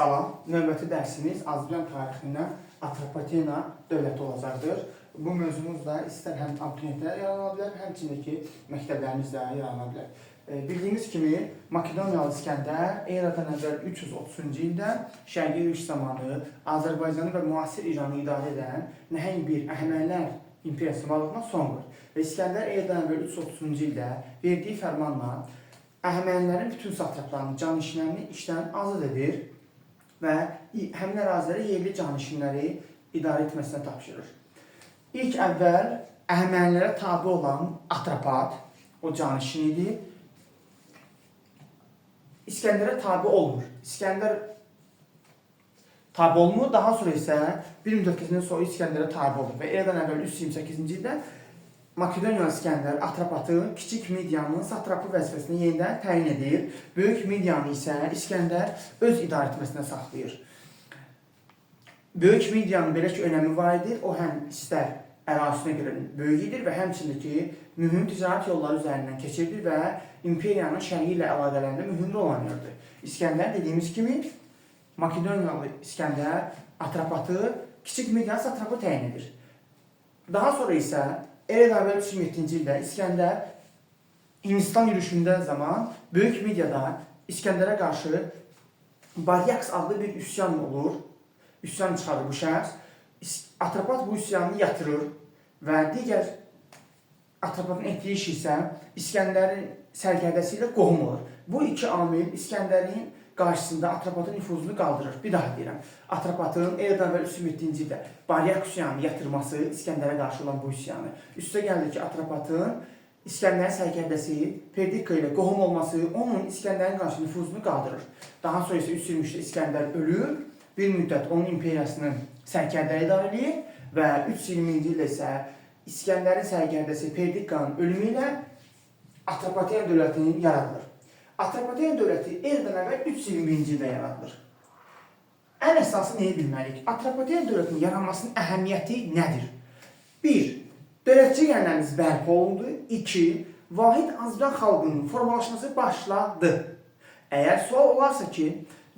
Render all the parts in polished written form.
Salam, növbəti dərsimiz Azərbaycan tarixindən Atropatena dövləti olacaqdır. Bu mövzumuz da istər həm abituriyentlər yarana bilər, həmçinin ki, məktəblərimizdə yarana bilər. Bildiyimiz kimi, Makedoniyalı İskəndər eradan əvvəl 330-cu ildə Şərqi yürüş zamanı Azərbaycanı və müasir İranı idarə edən nəhəng bir Əhəmənilər imperiyasının varlığına son qoyur. Və İskəndər eradan əvvəl 330-cu ildə verdiyi fərmanla Əhəmənilərin bütün satraplarını, canişinlərini işdən azad edir və həmin əraziləri yerli canişinləri idarə etməsinə tapşırır. İlk əvvəl Əhəmənilərə tabi olan Atropat, o canişin idi, İskəndərə tabi olmur. İskəndər tabi olmur, daha sonra isə bir müddət keçəndən sonra İskəndərə tabi olur və eradan əvvəl 328-ci ildə Makedoniyalı İskəndər Atropatı Kiçik Midiyanın satrapı vəzifəsini yenidən təyin edir. Böyük Midiyanı isə İskəndər öz idarə etməsinə saxlayır. Böyük Midiyanın belə ki, önəmi var idi. O həm istər ərazisinə görə böyük idi və həmçinin ki, mühüm ticarət yolları üzərindən keçirdi və imperiyanın şərqi ilə əlaqələrində mühüm rol oynayırdı. İskəndər dediyimiz kimi Makedoniyalı İskəndər Atropatı Kiçik Midiyanın satrapı təyin edir. Daha sonra isə eradan əvvəl 327-ci ildə İskəndər Hindistan yürüşündə zaman Böyük Midiyada İskəndərə qarşı Baryaks adlı bir üsyan olur. Üsyan çıxarır bu şəxs. Atropat bu üsyanını yatırır və digər Atropatın etdiyi iş isə İskəndərin sərkərdəsi ilə qohum olur. Bu iki amil İskəndərin qarşısında Atropatın nüfuzunu qaldırır. Bir daha deyirəm, Atropatın eradan əvvəl 327-ci ildə Baryak üsyanını yatırması İskəndərə qarşı olan bu üsyanı. Üstə gəldi ki, Atropatın İskəndərin sərkərdəsi Perdikka ilə qohum olması onun İskəndərin qarşı nüfuzunu qaldırır. Daha sonra isə 323-də İskəndər ölür, bir müddət onun imperiyasını sərkərdəyə idarə edir və 320-ci ildə isə İskəndərin sərkərdəsi Perdikkanın ölümü ilə Atropatena dövlətinin yaradılır. Atropatena dövləti eradan əvvəl 321-ci ildə yaradılır. Ən əsası nəyi bilməliyik? Atropatena dövlətinin yaranmasının əhəmiyyəti nədir? 1. Dövlətçilik ənənəmiz bərpa olundu. 2. Vahid Azərbaycan xalqının formalaşması başladı. Əgər sual olarsa ki,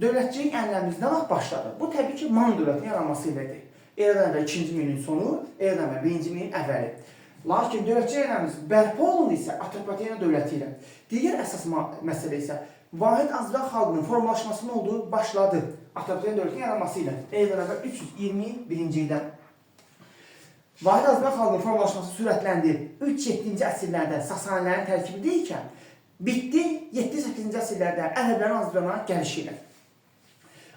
dövlətçilik ənənəmiz nə vaxt başladı? Bu təbii ki, Man dövlətinin yaranması ilədir. Eradan əvvəl 2-ci minin sonu, eradan əvvəl 1-ci minin əvvəli. Lakin dövlətçilik ənənəmiz bərpa olundu isə Atropatena dövləti ilə. Digər əsas məsələ isə Vahid Azərbaycan xalqının formalaşmasının olduğu başladı. Atropatena dövlətinin yaranması ilə. Eradan əvvəl 321-ci ildən. Vahid Azərbaycan xalqının formalaşması sürətləndi. 3-7-ci əsrlərdə Sasanilərin tərkibində ikən bitdi 7-8-ci əsrlərdə Ərəblərin Azərbaycana gəlişi ilə.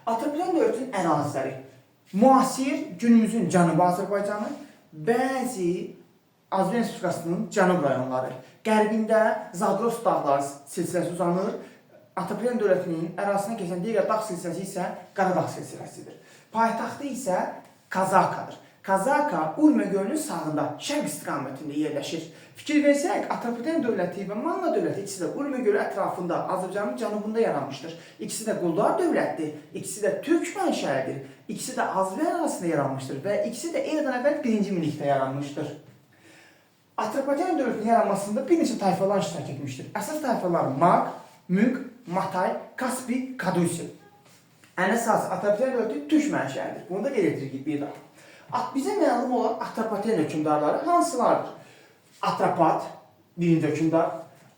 Atropatena dövlətinin əraziləri müasir günümüzün Cənubi Azərbaycanı, bəzi Azərbaycan Respublikasının cənub rayonları, qərbində Zagros dağları silsiləsi uzanır. Atropatena dövlətinin ərazisindən keçən digər dağ silsiləsi isə Qaradağ silsiləsidir. Paytaxtı isə Kazakadır. Kazaka Urmiya gölünün sağında, şərq istiqamətində yerləşir. Fikir versək, Atropatena dövləti və Manna dövləti ikisi də Urmiya gölü ətrafında, Azərbaycanın cənubunda yaranmışdır. İkisi də quldar dövlətdir, ikisi də türk mənşəlidir, ikisi də Azərbaycan arasında yaranmışdır və ikisi də eradan əvvəl 1-ci minillikdə yaranmışdır. Atropatena dövlətinin yaranmasında bir neçə tayfalar iştirak etmişdir. Əsas tayfalar Maq, Müq, Matay, Kaspi, Kadusi. Ən əsası Atropatena dövləti türk mənşəlidir. Bunu da qeyd edirik bir daha. Bizə məlum olan Atropatena hökmdarları hansılardır? Atropat, birinci hökmdar,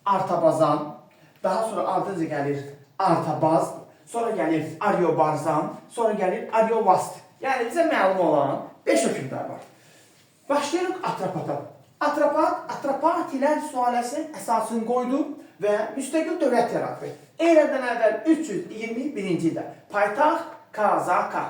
Artabazan, daha sonra ardınca gəlir Artabaz, sonra gəlir Ariobarzan, sonra gəlir Ariovast. Yəni bizə məlum olan 5 hökmdar var. Başlayırıq Atropata. Atropat, Atropatilər sülaləsinin əsasını qoydu və müstəqil dövlət yaratdı. Eradan əvvəl 321-ci ildə paytaxt Kazaka.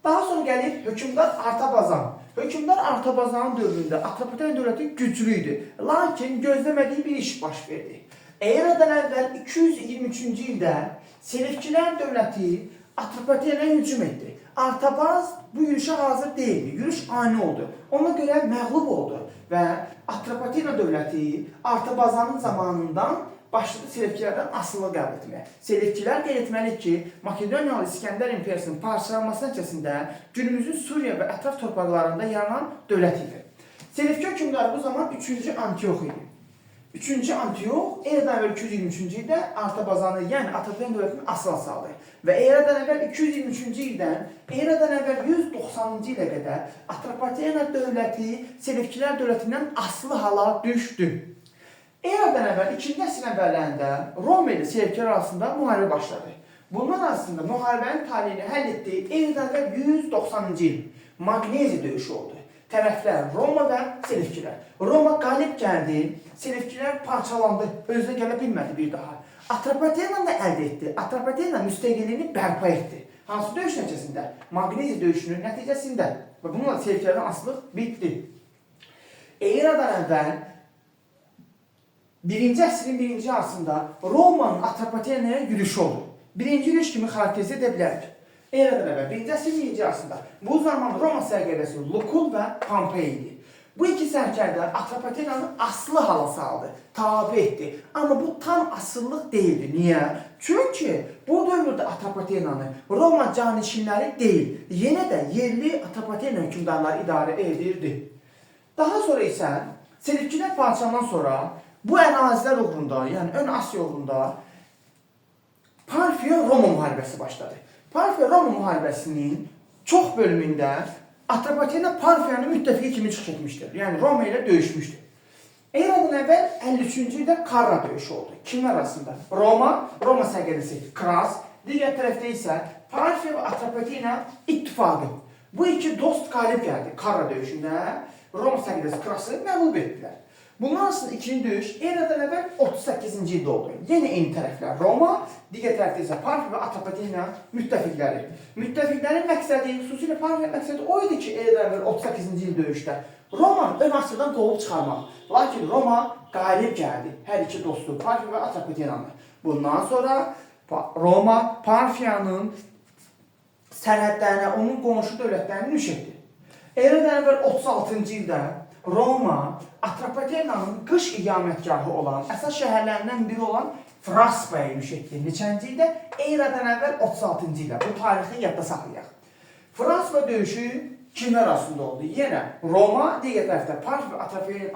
Daha sonra gəlir hökmdar Artabazan. Hökmdar Artabazanın dövründə Atropatena dövləti güclü idi. Lakin gözləmədiyi bir iş baş verdi. Eradan əvvəl 223-cü ildə Selevkilər dövləti Atropatenaya hücum etdi. Artabaz bu yürüşə hazır deyildi. Yürüş ani oldu. Ona görə məğlub oldu və Atropatena dövləti Artabazanın zamanından başladı Selevkilərdən asılılıq qəbul etməyə. Selevkilər qeyd etməliyik ki, Makedoniyalı İskəndər imperiyasının parçalanması nəticəsində günümüzün Suriya və ətraf torpaqlarında yaranan dövlət idi. Selevki hökmdarı bu zaman 3-cü Antiox idi. 3-cü Antiox eradan əvvəl 223-cü ildə Artabazanı, yəni Atropatena dövlətini asıla saldı. Və eradan əvvəl 223-cü ildən eradan əvvəl 190-cı ilə qədər Atropatena dövləti Selevkilər dövlətindən asılı hala düşdü. Eradan əvvəl 2-ci əsrin əvvəllərində Roma ilə Selevkilər arasında müharibə başladı. Bunlar arasında müharibənin taleyini həll etdiyi eradan əvvəl 190-cı il Magnezi döyüşü oldu. Tərəflər Roma və Selevkilər. Roma qalib gəldi, Selevkilər parçalandı, özünə gələ bilmədi bir daha. Atropatena da əldə etdi. Atropatena müstəqilliyini bərpa etdi. Hansı döyüş nəticəsində? Magnezi döyüşünün nəticəsində. Və bununla Selevkilərdən asılılıq bitdi. Eradan əvvəl 1-ci əsrin 1-ci yarısında Romanın Atropatenaya yürüyüşü oldu. Birinci yürüyüş kimi xarakterizə edə bilərik. Eradan əvvəl 1-ci əsrin 1-ci yarısında bu zaman Roma sərkərdəsi Lukul və Pompey idi. Bu iki sərkərdə Atropatenanı asılı hala saldı, tabi etdi. Amma bu tam asıllıq deyildi. Niyə? Çünki bu dövrdə Atropatenanı Roma canişinləri deyil, yenə də yerli Atropatena hökmdarları idarə edirdi. Daha sonra isə Selevkilər parçalandan sonra bu ərazilər uğrunda, yəni Ön Asiya uğrunda Parfiya-Roma müharibəsi başladı. Parfiya-Roma müharibəsinin çox bölümündə Atropatena Parfiyanın müttəfiqi kimi çıxış etmişdir. Yəni Roma ilə döyüşmüşdür. Eradan əvvəl 53-cü ildə Karra döyüşü oldu. Kimlər arasında? Roma sərkərdəsi Kras, digər tərəfdə isə Parfiya və Atropatena ittifaqı. Bu iki dost qalib gəldi Karra döyüşündə. Roma sərkərdəsi Krası məğlub etdilər. Bunlar arasında ikinci döyüş eradan əvvəl 38-ci ildə oldu. Yenə eyni tərəflər Roma, digər tərəfdə isə Parfiya və Atropatena müttəfiqləri. Müttəfiqlərin məqsədi, xüsusilə Parfiya məqsədi o idi ki, eradan əvvəl 38-ci il döyüşdə Romanı Ön Asiyadan qovub çıxarmaq. Lakin Roma qalib gəldi hər iki dostu, Parfiya və Atropatenanı. Bundan sonra Roma Parfiyanın sərhədlərinə, onun qonşu dövlətlərini nüş etdi. Eradan əvvəl 36-cı ildə Roma Atropatenanın qış iqamətgahı olan, əsas şəhərlərindən biri olan Fraspaya nüş etdi. Neçənci ildə? Eradan əvvəl 36-cı ildə. Bu tarixi yadda saxlayaq. Fraspa döyüşü kimlər arasında oldu? Yenə Roma, digər tərəfdə Parfiya və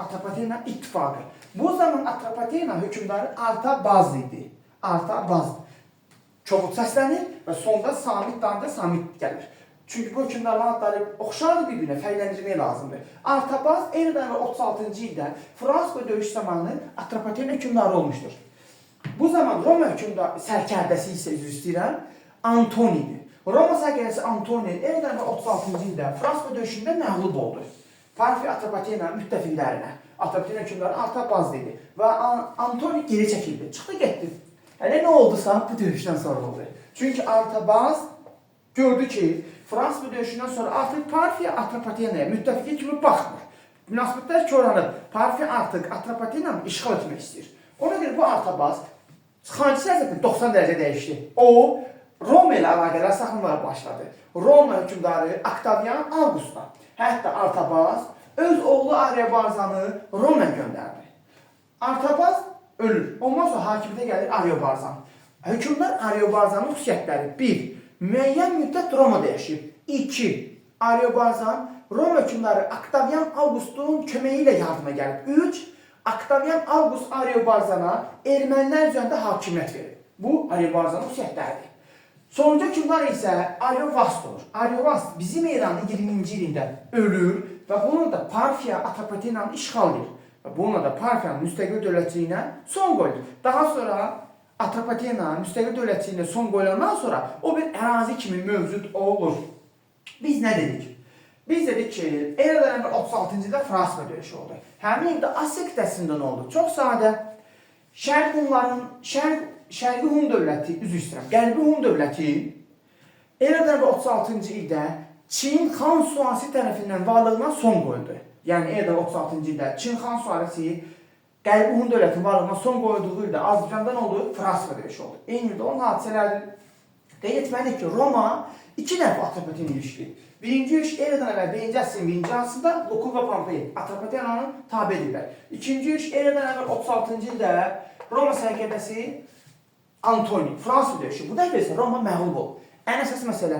Atropatena ittifaqı. Bu zaman Atropatena hökmdarı Artabaz idi. Artabaz. Kobud səslənir və sonda Samit dalında Samit gəlir. Çünki bu hökmdarların adları oxşardı bir-birinə, fərqləndirmək lazımdır. Artabaz eradan əvvəl 36-cı ildə Fraspa döyüş zamanı Atropatena hökmdarı olmuşdur. Bu zaman Roma sərkərdəsi isə üzr istəyirəm, Antonidir. Roma sərkərdəsi Antoni eradan əvvəl 36-cı ildə Fraspa döyüşündə məğlub oldu. Parfiya Atropatena müttəfiqlərinə. Atropatena hökmdarı Artabaz dedi və Antoni geri çəkildi, çıxdı getdi. Hələ nə oldusa bu döyüşdən sonra oldu. Çünki Artabaz gördü ki, Fransız döyüşündən sonra artıq Parfiya Atropatenaya müttəfiqi kimi baxmır. Münasibətlər körəlib. Parfiya artıq Atropatenanı işğal etmək istəyir. Ona görə bu Artabaz xarici siyasətini 90 dərəcə dəyişdi. O, Roma ilə əlaqələr saxlamağa başladı. Roma hökmdarı Oktavian Avqusta, hətta Artabaz öz oğlu Ariobarzanı Romaya göndərdi. Artabaz ölür. Ondan sonra hakimiyyətə gəlir Ariobarzan. Hökmdar Ariobarzanın xüsusiyyətləri 1. Müəyyən müddət Romada yaşayıb. 2. Ariobarzan Roma hökmdarı Oktavian Avqustun köməyi ilə yardıma gəlib. 3. Oktavian Avqust Ariobarzana ermənilər üzərində hakimiyyət verir. Bu Ariobarzanın xüsusiyyətləridir. Sonuncu hökmdar isə Ariovast olur. Ariovast bizim İranın 20-ci ilində ölür və bunun da Parfiya Atropatenanı işğal edir. Və bununla da Parfiyanın müstəqil dövlətçiliyinə son qoyulur. Daha sonra Atropatena müstəqil dövlətçiliyinə son qoyulandan sonra o bir ərazi kimi mövcud olur. Biz nə dedik? Biz dedik ki, eradan əvvəl 36-cı ildə Fransız döyüşü oldu. Həmin ildə Asiya qitəsində nə oldu? Çox sadə. Şərqi Hun dövləti, üzr istəyirəm, Qərbi Hun dövləti eradan əvvəl 36-cı ildə Çin Xan Suasi tərəfindən varlığına son qoyuldu. Yəni eradan 36-cı ildə Çin Xan Suasi Qərbi Hun dövlətinin varlığına son qoyulduğu ildə Azərbaycandan oldu, Fransız döyüşü oldu. Eyni ildə onun hadisələri qeyd etməliyik ki, Roma 2 dəfə Atropatena ilişdi. Birinci yürüyüş eradan əvvəl 1-ci əsrin 1-ci yarısında Lukul və Pompey Atropatenanı tabe edirlər. İkinci yürüyüş eradan əvvəl 36-cı ildə Roma sərkərdəsi Antoni, Fransız döyüşü. Bu dəfə isə Roma məğlub oldu. Ən əsas məsələ,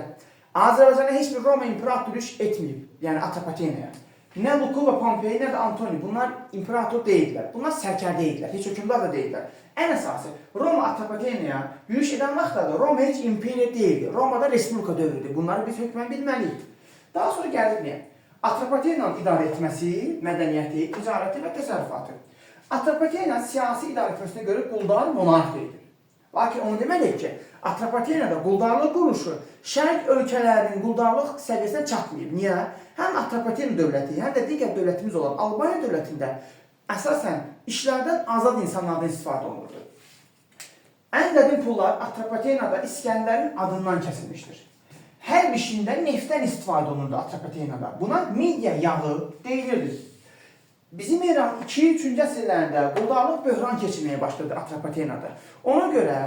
Azərbaycana heç bir Roma imperatoru yürüyüş etməyib, yəni Atropatenaya. Nə Luku və Pompei, nə də Antoni bunlar imperator deyildilər. Bunlar sərkərdə idilər, heç hökmdar da deyildilər. Ən əsası Roma Atropatenaya yürüş edən vaxtda da Roma heç imperiya deyildi. Romada respublika dövrüdür. Bunları biz hökmən bilməliyik. Daha sonra gəldik niyə? Atropatenanın idarə etməsi, mədəniyyəti, ticarəti və təsərrüfatı. Atropatenan siyasi idarə etməsinə görə quldar monarx idi. Lakin onu deməliyik ki, Atropatenada quldarlıq quruluşu şərq ölkələrinin quldarlıq səviyyəsinə çatmayıb. Niyə? Həm Atropatena dövləti, həm də digər dövlətimiz olan Albaniya dövlətində əsasən işlərdən azad insanlardan istifadə olunurdu. Ən qədim pullar Atropatenada İskəndərin adından kəsilmişdir. Hər işində neftdən istifadə olunurdu Atropatenada. Buna midya yağı deyilirdi. Bizim İran 2-3-cü əsrlərdə quldarlıq böhran keçirməyə başladı Atropatenada. Ona görə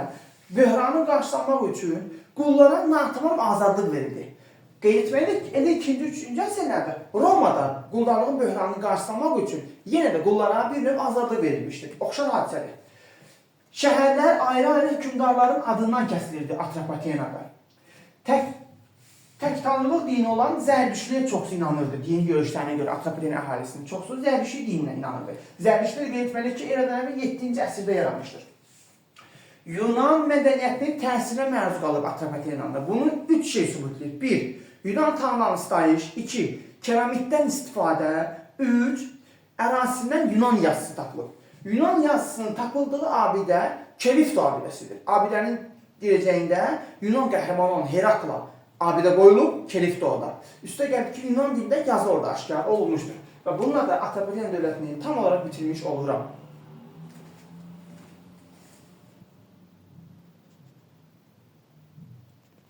böhranı qarşılamaq üçün qullara natamam azadlıq verildi. Qeyd etməliyik ki, elə 2-3-cü əsrlərdə Romada quldarlığın böhranını qarşılamaq üçün yenə də qullara bir növ azadlıq verilmişdir. Oxşar hadisədir. Şəhərlər ayrı-ayrı hökmdarların adından kəsilirdi Atropatenada. Tək tanrılıq dini olan Zərdüştlüyə çoxsu inanırdı. Dini görüşlərinə görə Atropatena əhalisinin çoxsu Zərdüştlü dininə inanırdı. Zərdüştlü qeyd etməliyik ki, eradan əvvəl 7-ci əsrdə yaranmışdır. Yunan mədəniyyətinin təsirinə məruz qalıb Atropatenada. Bunu 3 şey sübut edir. 1. Yunan tanrılarını sitayiş. 2. Keramiddən istifadə. 3. Ərazisindən Yunan yazısı tapılıb. Yunan yazısının tapıldığı abidə Kelifto abidəsidir. Abidənin dirəcəyində Yunan qəhrəmanı olan Herakla abidə qoyulub, Kelifto'da. Üstə gəldi ki, Yunan dilində yazı orada aşkar olunmuşdur. Və bununla da Atropatena dövlətini tam olaraq bitirmiş oluram.